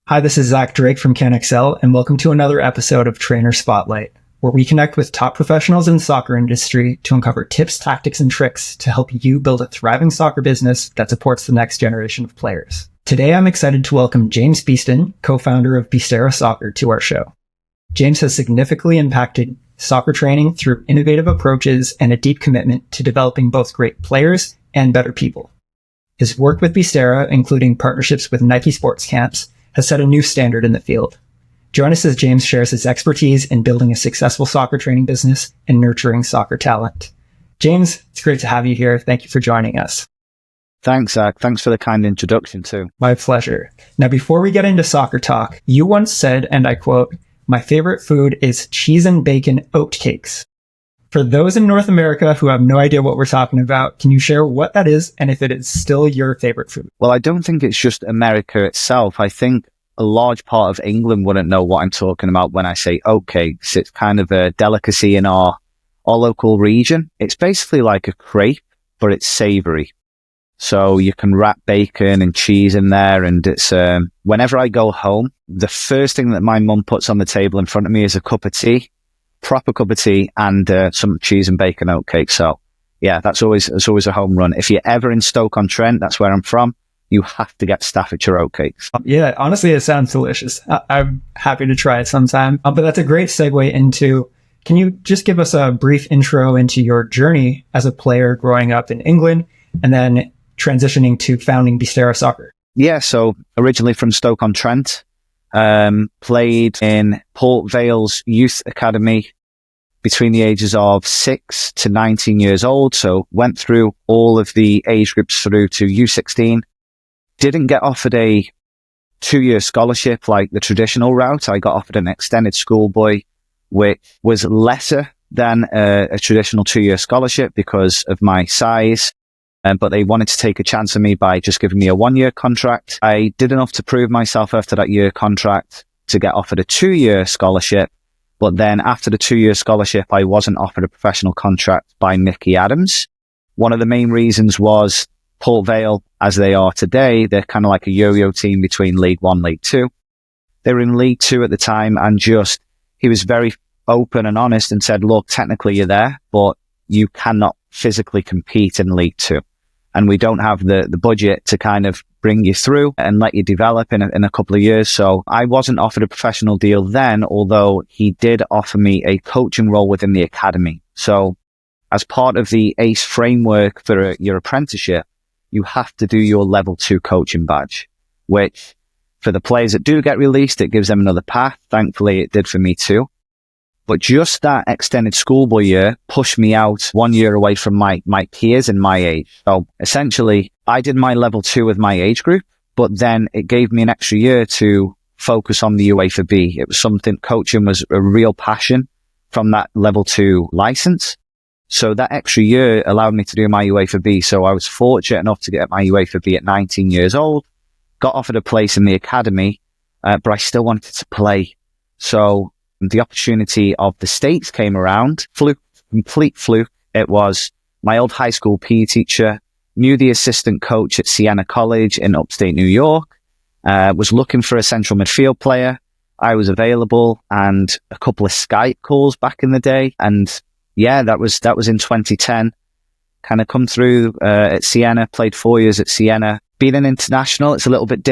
Hi, this is Zach Drake from CanXL, and welcome to another episode of Trainer Spotlight, where we connect with top professionals in the soccer industry to uncover tips, tactics, and tricks to help you build a thriving soccer business that supports the next generation of players. Today, I'm excited to welcome James Beeston, co-founder of Beestera Soccer, to our show. James has significantly impacted soccer training through innovative approaches and a deep commitment to developing both great players and better people. His work with Beestera, including partnerships with Nike Sports Camps, has set a new standard in the field. Join us as James shares his expertise in building a successful soccer training business and nurturing soccer talent. James, it's great to have you here. Thank you for joining us. Thanks, Zach. Thanks for the kind introduction too. My pleasure. Now, before we get into soccer talk, you once said, and I quote, "My favorite food is cheese and bacon oatcakes." For those in North America who have no idea what we're talking about, can you share what that is and if it is still your favorite food? Well, I don't think it's just America itself. I think a large part of England wouldn't know what I'm talking about when I say oatcakes. It's kind of a delicacy in our local region. It's basically like a crepe, but it's savory. So you can wrap bacon and cheese in there, and it's whenever I go home, the first thing that my mum puts on the table in front of me is a cup of tea, proper cup of tea, and some cheese and bacon oatcake. So yeah, that's always a home run. If you're ever in Stoke-on-Trent, that's where I'm from, you have to get Staffordshire oatcakes. Yeah, honestly, it sounds delicious. I'm happy to try it sometime. But that's a great segue into, can you just give us a brief intro into your journey as a player growing up in England and then transitioning to founding Beestera Soccer? Yeah, so originally from Stoke-on-Trent, played in Port Vale's youth academy between the ages of 6 to 19 years old. So went through all of the age groups through to U16. Didn't get offered a 2-year scholarship like the traditional route. I got offered an extended schoolboy, which was lesser than a traditional 2-year scholarship because of my size. But they wanted to take a chance on me by just giving me a 1-year contract. I did enough to prove myself after that year contract to get offered a 2-year scholarship. But then after the 2-year scholarship, I wasn't offered a professional contract by Mickey Adams. One of the main reasons was Port Vale, as they are today, they're kind of like a yo-yo team between League One, League Two. They were in League Two at the time, and he was very open and honest and said, look, technically you're there, but you cannot physically compete in League Two. And we don't have the budget to kind of bring you through and let you develop in a couple of years. So I wasn't offered a professional deal then, although he did offer me a coaching role within the academy. So as part of the ACE framework for your apprenticeship, you have to do your level 2 coaching badge, which for the players that do get released, it gives them another path. Thankfully, it did for me too. But just that extended schoolboy year pushed me out 1 year away from my peers in my age. So essentially, I did my level 2 with my age group, but then it gave me an extra year to focus on the UEFA B. It was something, coaching was a real passion from that level 2 license. So that extra year allowed me to do my UEFA B. So I was fortunate enough to get my UEFA B at 19 years old, got offered a place in the academy, but I still wanted to play. So the opportunity of the States came around, complete fluke. It was my old high school PE teacher, knew the assistant coach at Siena College in upstate New York, was looking for a central midfield player. I was available, and a couple of Skype calls back in the day. And yeah, that was in 2010. Kind of come through at Siena, played 4 years at Siena. Being an international, it's a little bit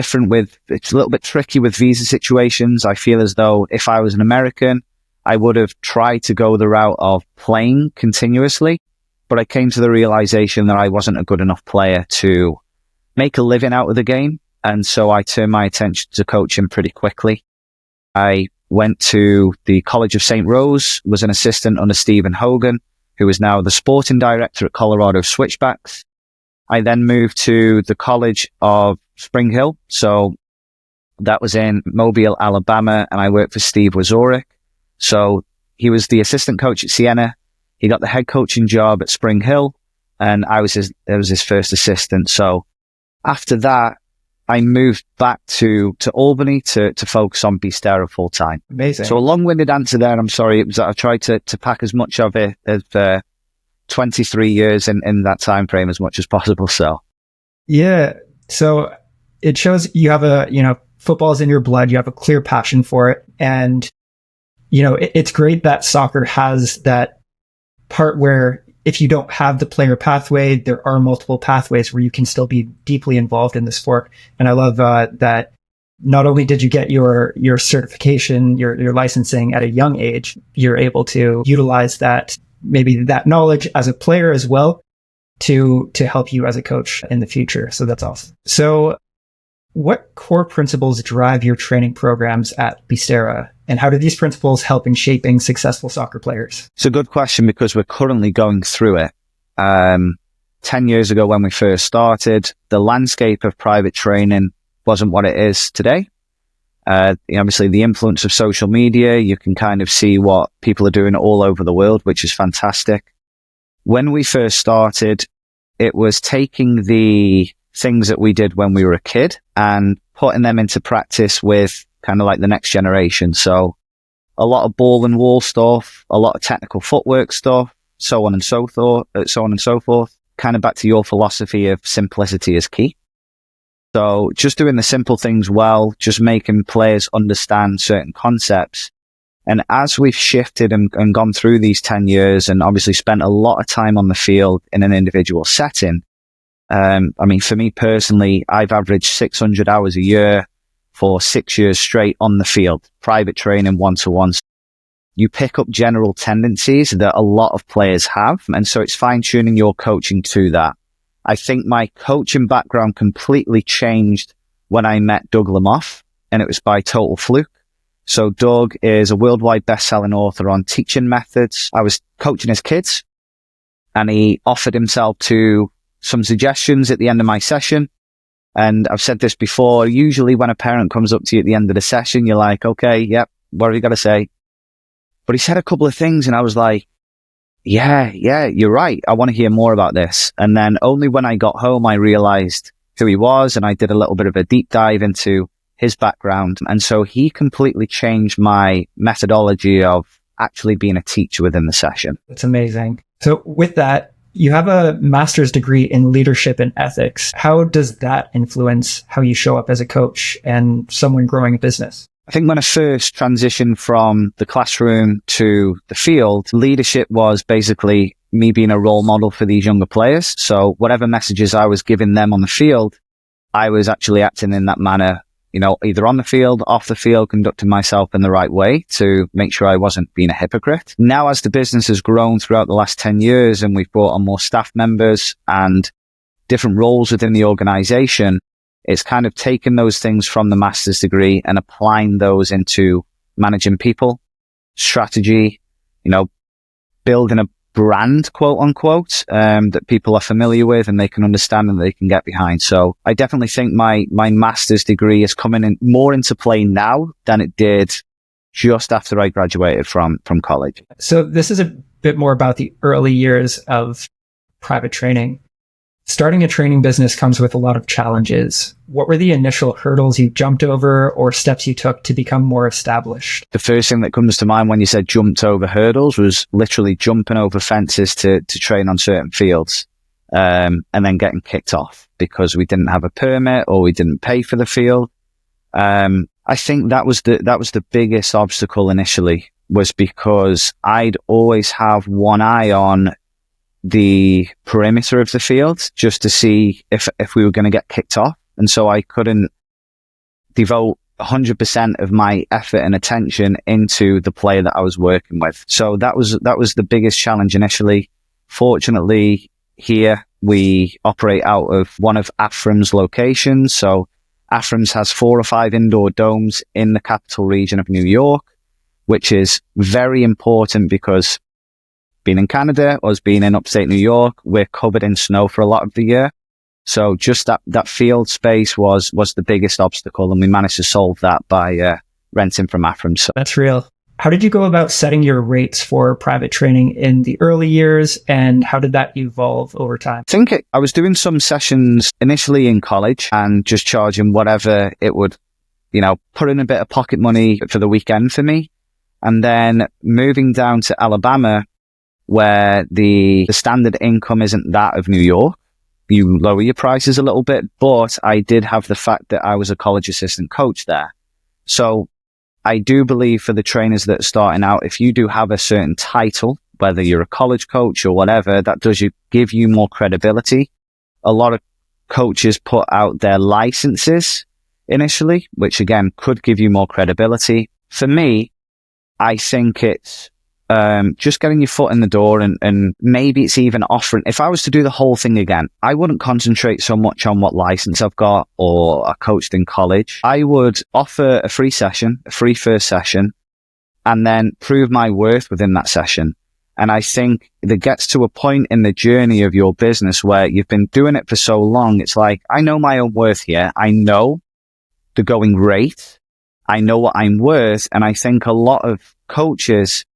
tricky with visa situations. I feel as though if I was an American, I would have tried to go the route of playing continuously, but I came to the realization that I wasn't a good enough player to make a living out of the game. And so I turned my attention to coaching pretty quickly. I went to the College of St. Rose, was an assistant under Stephen Hogan, who is now the sporting director at Colorado Switchbacks. I then moved to the College of Spring Hill. So that was in Mobile, Alabama, and I worked for Steve Wazorek. So he was the assistant coach at Siena. He got the head coaching job at Spring Hill, and I was his first assistant. So after that, I moved back to Albany to focus on Beestera full time. Amazing. So a long-winded answer there. I'm sorry. It was that I tried to pack as much of it as 23 years in that time frame as much as possible. So yeah, so it shows you have a football's in your blood. You have a clear passion for it. And, it's great that soccer has that part where if you don't have the player pathway, there are multiple pathways where you can still be deeply involved in the sport. And I love that not only did you get your certification, your licensing at a young age, you're able to utilize that, maybe that knowledge as a player as well to help you as a coach in the future. So that's awesome. So what core principles drive your training programs at Beestera, and how do these principles help in shaping successful soccer players? It's a good question because we're currently going through it. 10 years ago when we first started, the landscape of private training wasn't what it is today. Obviously the influence of social media, you can kind of see what people are doing all over the world, which is fantastic. When we first started, it was taking the things that we did when we were a kid and putting them into practice with kind of like the next generation. So a lot of ball and wall stuff, a lot of technical footwork stuff, so on and so forth. Kind of back to your philosophy of simplicity is key. So just doing the simple things well, just making players understand certain concepts. And as we've shifted and gone through these 10 years and obviously spent a lot of time on the field in an individual setting, for me personally, I've averaged 600 hours a year for 6 years straight on the field, private training, one-to-one. You pick up general tendencies that a lot of players have. And so it's fine-tuning your coaching to that. I think my coaching background completely changed when I met Doug Lamoff, and it was by total fluke. So Doug is a worldwide best-selling author on teaching methods. I was coaching his kids, and he offered himself to some suggestions at the end of my session. And I've said this before, usually when a parent comes up to you at the end of the session, you're like, okay, yep, what have you got to say? But he said a couple of things and I was like, yeah, you're right. I want to hear more about this. And then only when I got home, I realized who he was, and I did a little bit of a deep dive into his background. And so he completely changed my methodology of actually being a teacher within the session. That's amazing. So with that, you have a master's degree in leadership and ethics. How does that influence how you show up as a coach and someone growing a business? I think when I first transitioned from the classroom to the field, leadership was basically me being a role model for these younger players. So whatever messages I was giving them on the field, I was actually acting in that manner, either on the field, off the field, conducting myself in the right way to make sure I wasn't being a hypocrite. Now, as the business has grown throughout the last 10 years and we've brought on more staff members and different roles within the organization, it's kind of taken those things from the master's degree and applying those into managing people, strategy, building a brand, quote unquote, that people are familiar with and they can understand and they can get behind. So I definitely think my master's degree is coming in more into play now than it did just after I graduated from college. So this is a bit more about the early years of private training. Starting a training business comes with a lot of challenges. What were the initial hurdles you jumped over or steps you took to become more established? The first thing that comes to mind when you said jumped over hurdles was literally jumping over fences to train on certain fields, and then getting kicked off because we didn't have a permit or we didn't pay for the field. I think that was the biggest obstacle initially, was because I'd always have one eye on the perimeter of the field just to see if we were going to get kicked off. And so I couldn't devote 100% of my effort and attention into the player that I was working with. So that was the biggest challenge initially. Fortunately, here we operate out of one of AFRM's locations. So AFRM's has 4 or 5 indoor domes in the capital region of New York, which is very important because being in Canada, us being in upstate New York, we're covered in snow for a lot of the year. So just that field space was the biggest obstacle, and we managed to solve that by renting from AFRM. So that's real. How did you go about setting your rates for private training in the early years, and how did that evolve over time? I think I was doing some sessions initially in college and just charging whatever it would, put in a bit of pocket money for the weekend for me. And then moving down to Alabama, where the standard income isn't that of New York, you lower your prices a little bit, but I did have the fact that I was a college assistant coach there. So I do believe for the trainers that are starting out, if you do have a certain title, whether you're a college coach or whatever, that does give you more credibility. A lot of coaches put out their licenses initially, which again could give you more credibility. For me, I think it's just getting your foot in the door, and maybe it's even offering. If I was to do the whole thing again, I wouldn't concentrate so much on what license I've got or I coached in college. I would offer a free session, a free first session, and then prove my worth within that session. And I think that gets to a point in the journey of your business where you've been doing it for so long. It's like, I know my own worth here. I know the going rate. I know what I'm worth. And I think a lot of coaches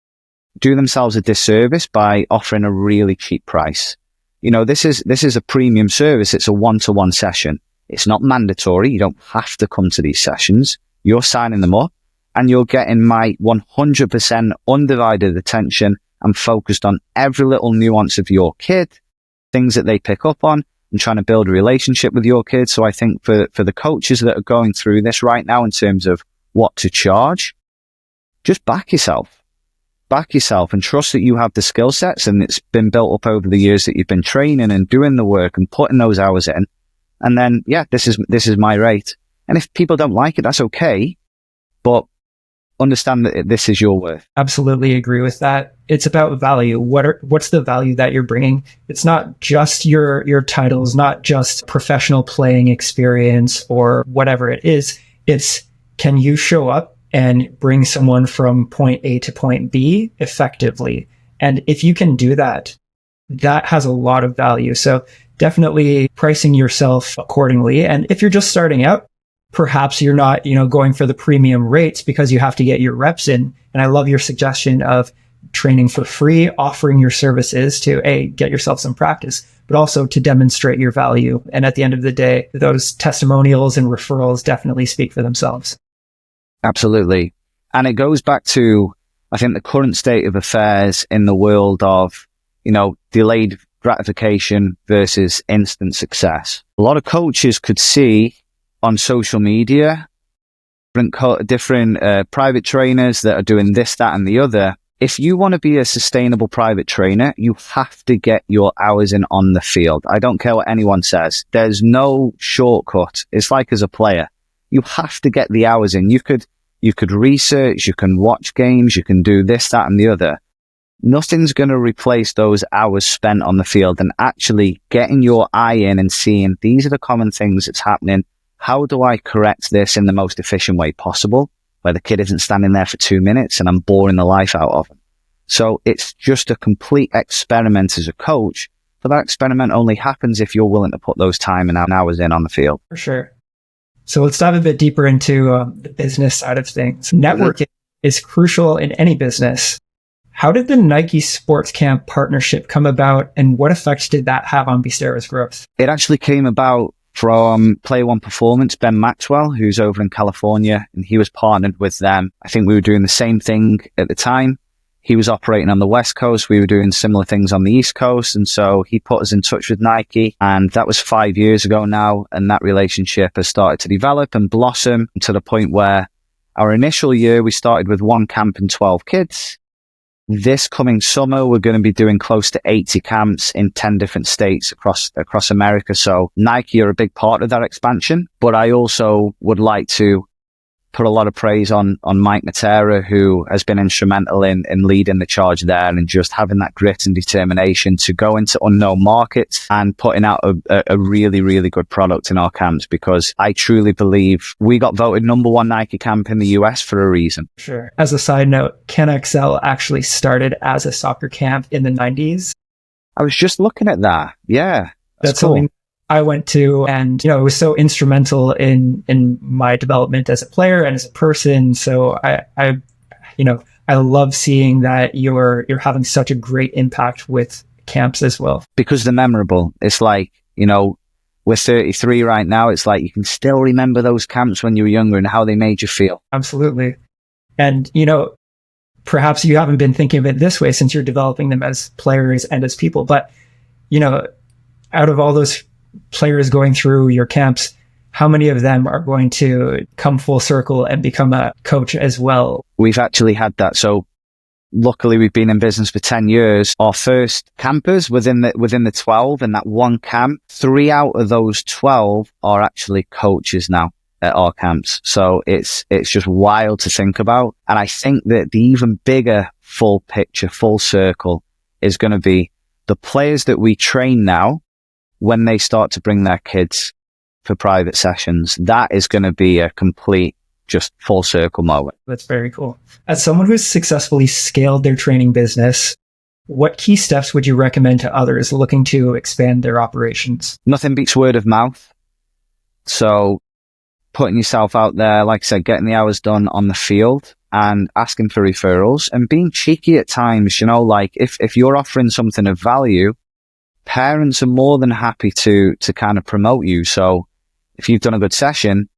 do themselves a disservice by offering a really cheap price. You know, this is a premium service. It's a one-to-one session. It's not mandatory. You don't have to come to these sessions. You're signing them up and you're getting my 100% undivided attention. I'm focused on every little nuance of your kid, things that they pick up on, and trying to build a relationship with your kids. So I think for the coaches that are going through this right now in terms of what to charge, just back yourself and trust that you have the skill sets and it's been built up over the years that you've been training and doing the work and putting those hours in. And then, yeah, this is my rate. And if people don't like it, that's okay. But understand that this is your worth. Absolutely agree with that. It's about value. What's the value that you're bringing? It's not just your titles, not just professional playing experience or whatever it is. It's, can you show up and bring someone from point A to point B effectively? And if you can do that, that has a lot of value. So definitely pricing yourself accordingly. And if you're just starting out, perhaps you're not, going for the premium rates because you have to get your reps in. And I love your suggestion of training for free, offering your services to get yourself some practice, but also to demonstrate your value. And at the end of the day, those testimonials and referrals definitely speak for themselves. Absolutely. And it goes back to, I think, the current state of affairs in the world of, delayed gratification versus instant success. A lot of coaches could see on social media different private trainers that are doing this, that, and the other. If you want to be a sustainable private trainer, you have to get your hours in on the field. I don't care what anyone says. There's no shortcut. It's like as a player. You have to get the hours in. You could research, you can watch games, you can do this, that, and the other. Nothing's going to replace those hours spent on the field and actually getting your eye in and seeing these are the common things that's happening. How do I correct this in the most efficient way possible, where the kid isn't standing there for 2 minutes and I'm boring the life out of them? So it's just a complete experiment as a coach, but that experiment only happens if you're willing to put those time and hours in on the field. For sure. So let's dive a bit deeper into the business side of things. Networking is crucial in any business. How did the Nike Sports Camp partnership come about, and what effect did that have on Beestera's growth? It actually came about from Player One Performance, Ben Maxwell, who's over in California, and he was partnered with them. I think we were doing the same thing at the time. He was operating on the West Coast. We were doing similar things on the East Coast. And so he put us in touch with Nike. And that was 5 years ago now. And that relationship has started to develop and blossom to the point where our initial year, we started with 1 camp and 12 kids. This coming summer, we're going to be doing close to 80 camps in 10 different states across America. So Nike are a big part of that expansion. But I also would like to put a lot of praise on Mike Matera, who has been instrumental in leading the charge there and just having that grit and determination to go into unknown markets and putting out a really, really good product in our camps, because I truly believe we got voted #1 Nike camp in the US for a reason. Sure. As a side note, CanXL actually started as a soccer camp in the 90s. I was just looking at that. Yeah. That's cool. something I went to, and it was so instrumental in my development as a player and as a person. So I love seeing that you're having such a great impact with camps as well. Because they're memorable. It's like, we're 33 right now. It's like you can still remember those camps when you were younger and how they made you feel. Absolutely. And, perhaps you haven't been thinking of it this way since you're developing them as players and as people, but, out of all those players going through your camps, how many of them are going to come full circle and become a coach as well? We've actually had that. So luckily we've been in business for 10 years. Our first campers within the 12 in that one camp, 3 out of those 12 are actually coaches now at our camps. So it's just wild to think about. And I think that the even bigger full picture, full circle is going to be the players that we train now when they start to bring their kids for private sessions. That is going to be a complete just full circle moment. That's very cool. As someone who's successfully scaled their training business, what key steps would you recommend to others looking to expand their operations? Nothing beats word of mouth. So putting yourself out there, like I said, getting the hours done on the field and asking for referrals and being cheeky at times, like if you're offering something of value, parents are more than happy to kind of promote you. So if you've done a good session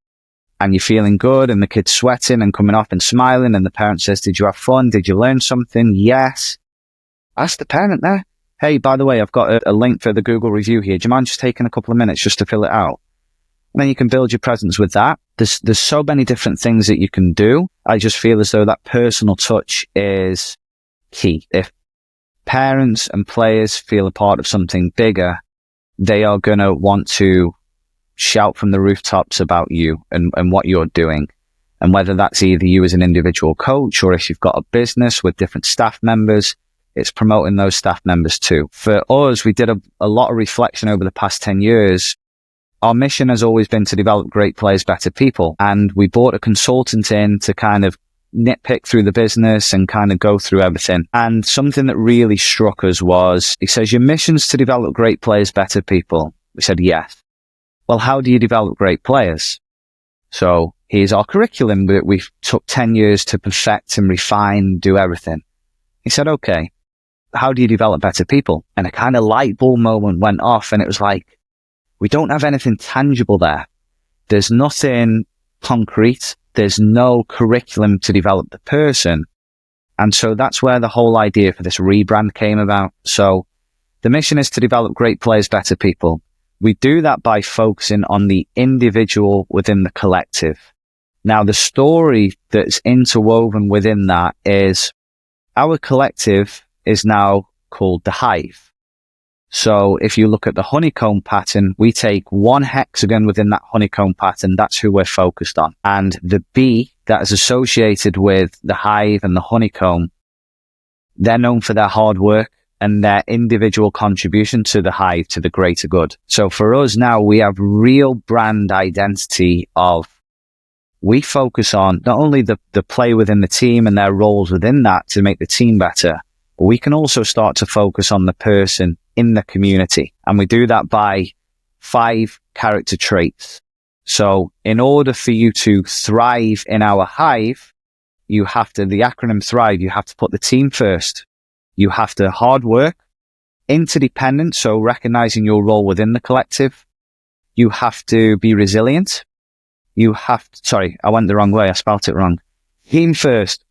and you're feeling good and the kid's sweating and coming off and smiling and the parent says, did you have fun? Did you learn something? Yes. Ask the parent there, hey, by the way, I've got a link for the Google review here. Do you mind just taking a couple of minutes just to fill it out? And then you can build your presence with that. There's so many different things that you can do. I just feel as though that personal touch is key. If parents and players feel a part of something bigger, they are going to want to shout from the rooftops about you and what you're doing. And whether that's either you as an individual coach or if you've got a business with different staff members, it's promoting those staff members too. For us, we did a lot of reflection over the past 10 years. Our mission has always been to develop great players, better people. And we brought a consultant in to kind of nitpick through the business and kind of go through everything. And something that really struck us was, he says, your mission's to develop great players, better people. We said, yes. Well, how do you develop great players? So here's our curriculum that we took 10 years to perfect and refine, do everything. He said, okay, how do you develop better people? And a kind of light bulb moment went off and it was like, we don't have anything tangible there. There's nothing concrete. There's no curriculum to develop the person. And so that's where the whole idea for this rebrand came about. So the mission is to develop great players, better people. We do that by focusing on the individual within the collective. Now, the story that's interwoven within that is our collective is now called the hive. So if you look at the honeycomb pattern, we take one hexagon within that honeycomb pattern. That's who we're focused on. And the bee that is associated with the hive and the honeycomb, they're known for their hard work and their individual contribution to the hive, to the greater good. So for us now, we have real brand identity of, we focus on not only the play within the team and their roles within that to make the team better, but we can also start to focus on the person in the community. And we do that by 5 character traits. So in order for you to thrive in our hive, you have to, the acronym THRIVE, you have to put the team first. You have to hard work, interdependent, so recognizing your role within the collective. You have to be resilient. You have to, sorry, I went the wrong way. I spelt it wrong. Team first,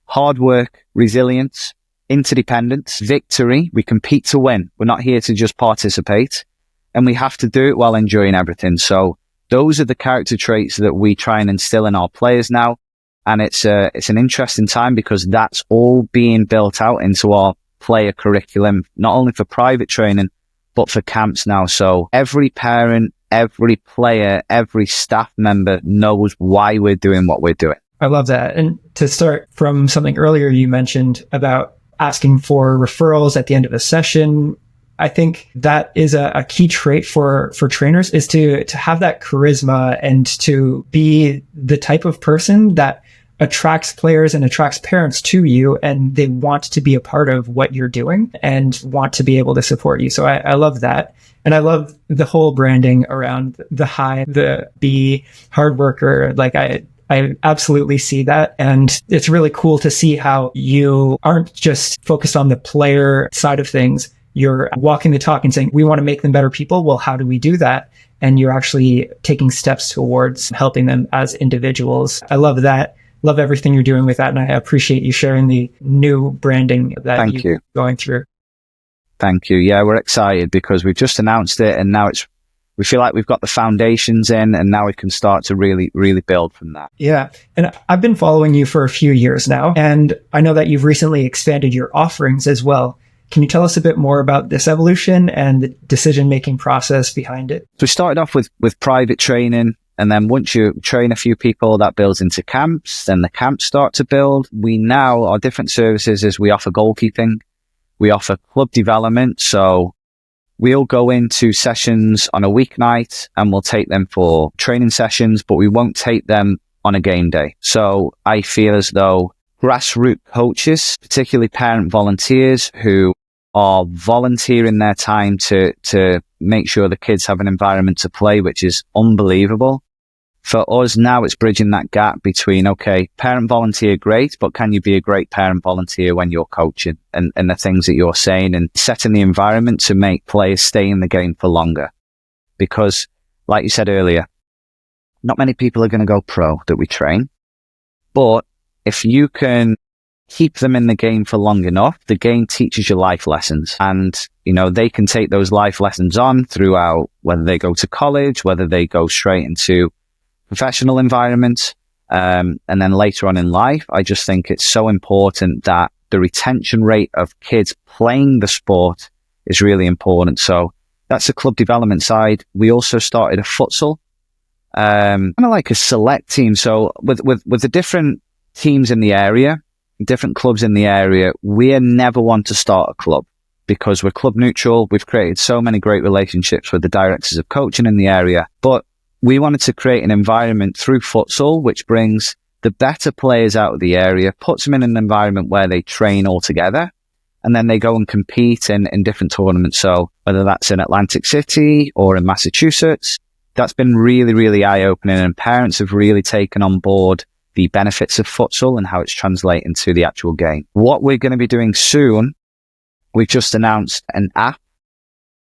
hard work, resilience, interdependence, victory. We compete to win. We're not here to just participate, and we have to do it while enjoying everything. So those are the character traits that we try and instill in our players now. And it's an interesting time because that's all being built out into our player curriculum, not only for private training, but for camps now. So every parent, every player, every staff member knows why we're doing what we're doing. I love that. And to start from something earlier you mentioned about asking for referrals at the end of a session, I think that is a key trait for trainers, is to have that charisma and to be the type of person that attracts players and attracts parents to you, and they want to be a part of what you're doing and want to be able to support you. So I love that. And I love the whole branding around the hive, the bee, hard worker. Like I absolutely see that. And it's really cool to see how you aren't just focused on the player side of things. You're walking the talk and saying, we want to make them better people. Well, how do we do that? And you're actually taking steps towards helping them as individuals. I love that. Love everything you're doing with that. And I appreciate you sharing the new branding that you're going through. Thank you. Yeah, we're excited because we've just announced it and now it's we feel like we've got the foundations in, and now we can start to really, really build from that. Yeah. And I've been following you for a few years now, and I know that you've recently expanded your offerings as well. Can you tell us a bit more about this evolution and the decision-making process behind it? So we started off with private training, and then once you train a few people, that builds into camps, then the camps start to build. Our different services is we offer goalkeeping, we offer club development, so we'll go into sessions on a weeknight and we'll take them for training sessions, but we won't take them on a game day. So I feel as though grassroots coaches, particularly parent volunteers who are volunteering their time to make sure the kids have an environment to play, which is unbelievable. For us now, it's bridging that gap between, okay, parent volunteer, great, but can you be a great parent volunteer when you're coaching and the things that you're saying and setting the environment to make players stay in the game for longer? Because, like you said earlier, not many people are going to go pro that we train, but if you can keep them in the game for long enough, the game teaches you life lessons, and they can take those life lessons on throughout, whether they go to college, whether they go straight into professional environment, and then later on in life. I just think it's so important that the retention rate of kids playing the sport is really important. So that's the club development side. We also started a futsal, kind of like a select team. So with the different teams in the area, different clubs in the area, we never want to start a club because we're club neutral. We've created so many great relationships with the directors of coaching in the area, but we wanted to create an environment through futsal which brings the better players out of the area, puts them in an environment where they train all together, and then they go and compete in different tournaments. So whether that's in Atlantic City or in Massachusetts, that's been really, really eye-opening, and parents have really taken on board the benefits of futsal and how it's translating to the actual game. What we're going to be doing soon, we've just announced an app.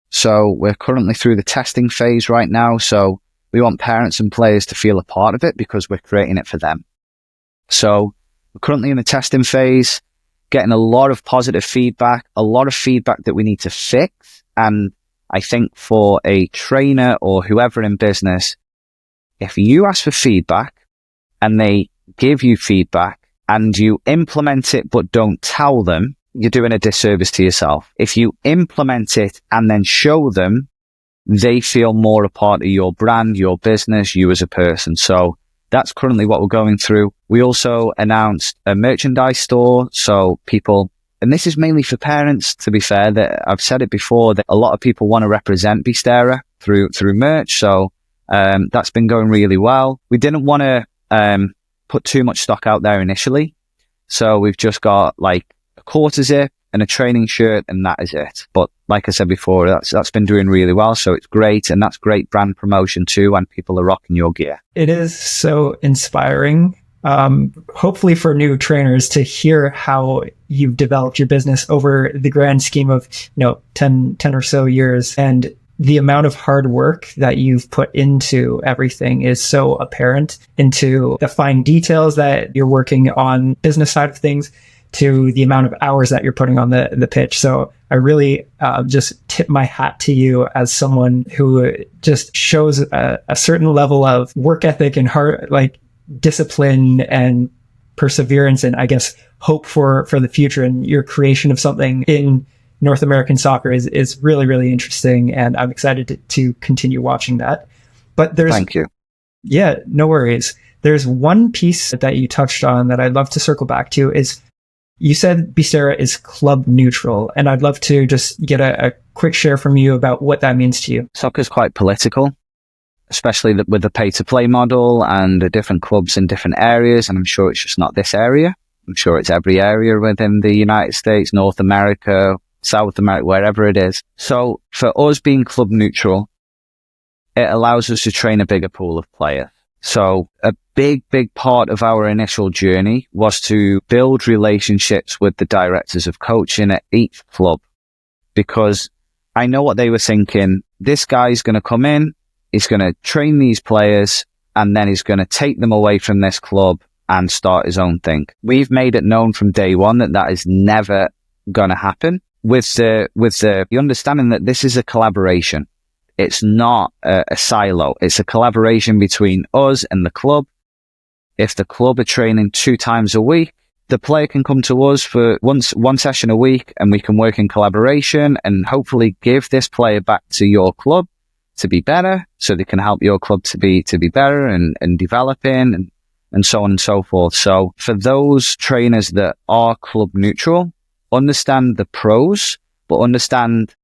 So we're currently through the testing phase right now. So we want parents and players to feel a part of it because we're creating it for them. So we're currently in the testing phase, getting a lot of positive feedback, a lot of feedback that we need to fix. And I think for a trainer or whoever in business, if you ask for feedback and they give you feedback and you implement it but don't tell them, you're doing a disservice to yourself. If you implement it and then show them, they feel more a part of your brand, your business, you as a person. So that's currently what we're going through. We also announced a merchandise store. So people, and this is mainly for parents, to be fair, that I've said it before, that a lot of people want to represent Beestera through merch. So that's been going really well. We didn't want to put too much stock out there initially. So we've just got like a quarter zip and a training shirt, and that is it. But like I said before, that's been doing really well. So it's great, and that's great brand promotion too when people are rocking your gear. It is so inspiring, hopefully for new trainers, to hear how you've developed your business over the grand scheme of 10 or so years, and the amount of hard work that you've put into everything is so apparent, into the fine details that you're working on business side of things, to the amount of hours that you're putting on the pitch. So I really just tip my hat to you as someone who just shows a certain level of work ethic and heart, like discipline and perseverance, and I guess hope for the future. And your creation of something in North American soccer is really, really interesting. And I'm excited to continue watching that. But Thank you. Yeah, no worries. There's one piece that you touched on that I'd love to circle back to. Is you said Beestera is club neutral, and I'd love to just get a quick share from you about what that means to you. Soccer is quite political, especially with the pay-to-play model and the different clubs in different areas. And I'm sure it's just not this area. I'm sure it's every area within the United States, North America, South America, wherever it is. So for us being club neutral, it allows us to train a bigger pool of players. So a big part of our initial journey was to build relationships with the directors of coaching at each club, because I know what they were thinking. This guy's going to come in, he's going to train these players, and then he's going to take them away from this club and start his own thing. We've made it known from day one that is never going to happen, with the understanding that this is a collaboration. It's not a silo. It's a collaboration between us and the club. If the club are training 2 times a week, the player can come to us for one session a week, and we can work in collaboration and hopefully give this player back to your club to be better, so they can help your club to be better and developing and so on and so forth. So for those trainers that are club neutral, understand the pros, but understand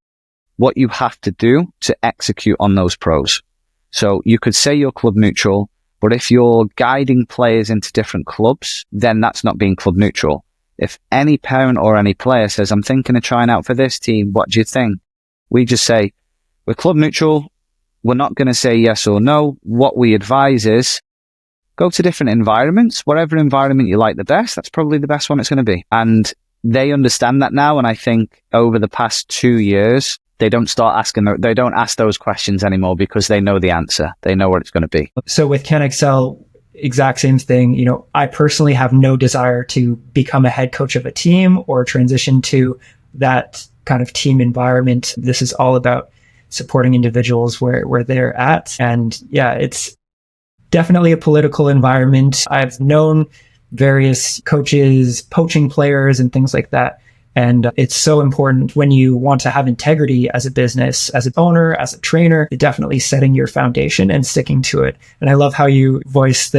what you have to do to execute on those pros. So you could say you're club neutral, but if you're guiding players into different clubs, then that's not being club neutral. If any parent or any player says, I'm thinking of trying out for this team, what do you think? We just say, we're club neutral. We're not going to say yes or no. What we advise is go to different environments. Whatever environment you like the best, that's probably the best one it's going to be. And they understand that now. And I think over the past 2 years, they don't ask those questions anymore because they know the answer. They know what it's going to be. So with CanExcel, exact same thing. You know, I personally have no desire to become a head coach of a team or transition to that kind of team environment. This is all about supporting individuals where they're at. And yeah, it's definitely a political environment. I've known various coaches poaching players and things like that. And it's so important when you want to have integrity as a business, as an owner, as a trainer, definitely setting your foundation and sticking to it. And I love how you voice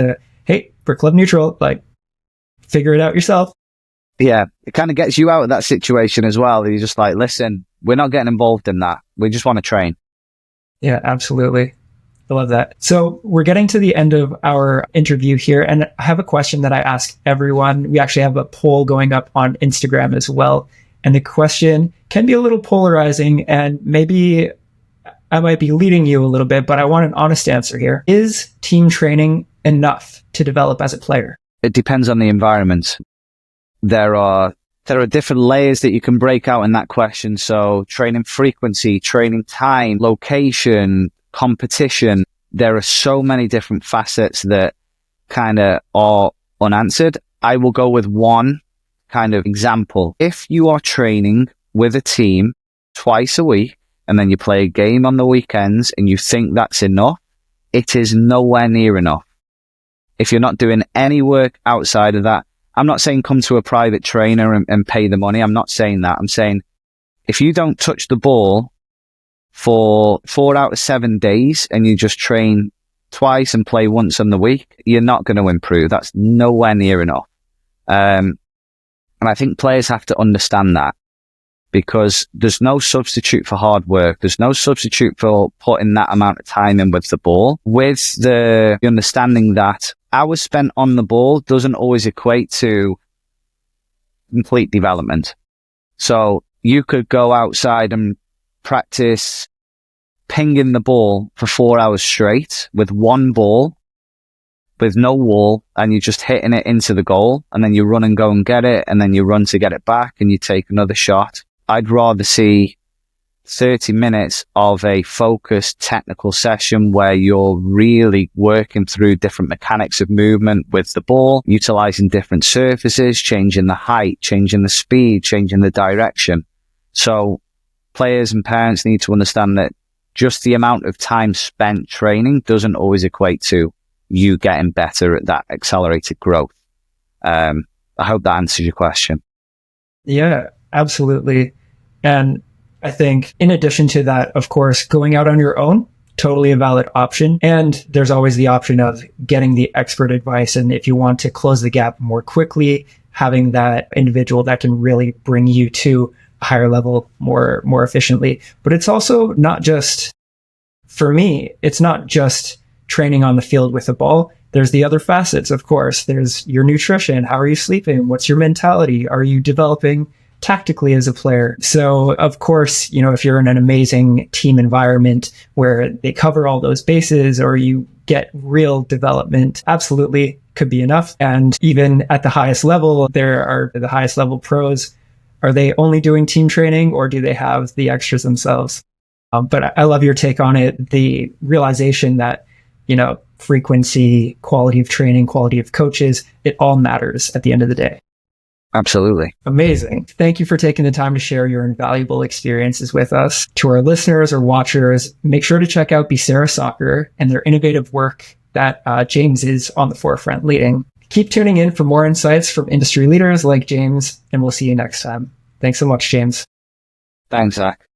hey, we're club neutral, like figure it out yourself. Yeah, it kind of gets you out of that situation as well. You're just like, listen, we're not getting involved in that. We just want to train. Yeah, absolutely. I love that. So we're getting to the end of our interview here, and I have a question that I ask everyone. We actually have a poll going up on Instagram as well. And the question can be a little polarizing, and maybe I might be leading you a little bit, but I want an honest answer here. Is team training enough to develop as a player? It depends on the environment. There are different layers that you can break out in that question. So training frequency, training time, location, competition. There are so many different facets that kind of are unanswered. I will go with one kind of example. If you are training with a team twice a week and then you play a game on the weekends and you think that's enough, it is nowhere near enough. If you're not doing any work outside of that, I'm not saying come to a private trainer and pay the money. I'm not saying that. I'm saying if you don't touch the ball for 4 out of 7 days and you just train twice and play once on the week, you're not going to improve. That's nowhere near enough. And I think players have to understand that, because there's no substitute for hard work. There's no substitute for putting that amount of time in with the ball, with the understanding that hours spent on the ball doesn't always equate to complete development. So you could go outside and practice pinging the ball for 4 hours straight with one ball, with no wall, and you're just hitting it into the goal, and then you run and go and get it, and then you run to get it back and you take another shot. I'd rather see 30 minutes of a focused technical session where you're really working through different mechanics of movement with the ball, utilizing different surfaces, changing the height, changing the speed, changing the direction. So players and parents need to understand that just the amount of time spent training doesn't always equate to you getting better at that accelerated growth. I hope that answers your question. Yeah, absolutely. And I think in addition to that, of course, going out on your own, totally a valid option. And there's always the option of getting the expert advice. And if you want to close the gap more quickly, having that individual that can really bring you to a higher level more efficiently. But it's also not just, for me, it's not just training on the field with the ball. There's the other facets, of course. There's your nutrition. How are you sleeping? What's your mentality? Are you developing tactically as a player? So of course, if you're in an amazing team environment where they cover all those bases, or you get real development, absolutely could be enough. And even at the highest level, there are the highest level pros. Are they only doing team training, or do they have the extras themselves? But I love your take on it. The realization that, frequency, quality of training, quality of coaches, it all matters at the end of the day. Absolutely. Amazing. Thank you for taking the time to share your invaluable experiences with us. To our listeners or watchers, make sure to check out Beestera Soccer and their innovative work that James is on the forefront leading. Keep tuning in for more insights from industry leaders like James, and we'll see you next time. Thanks so much, James. Thanks, Zach.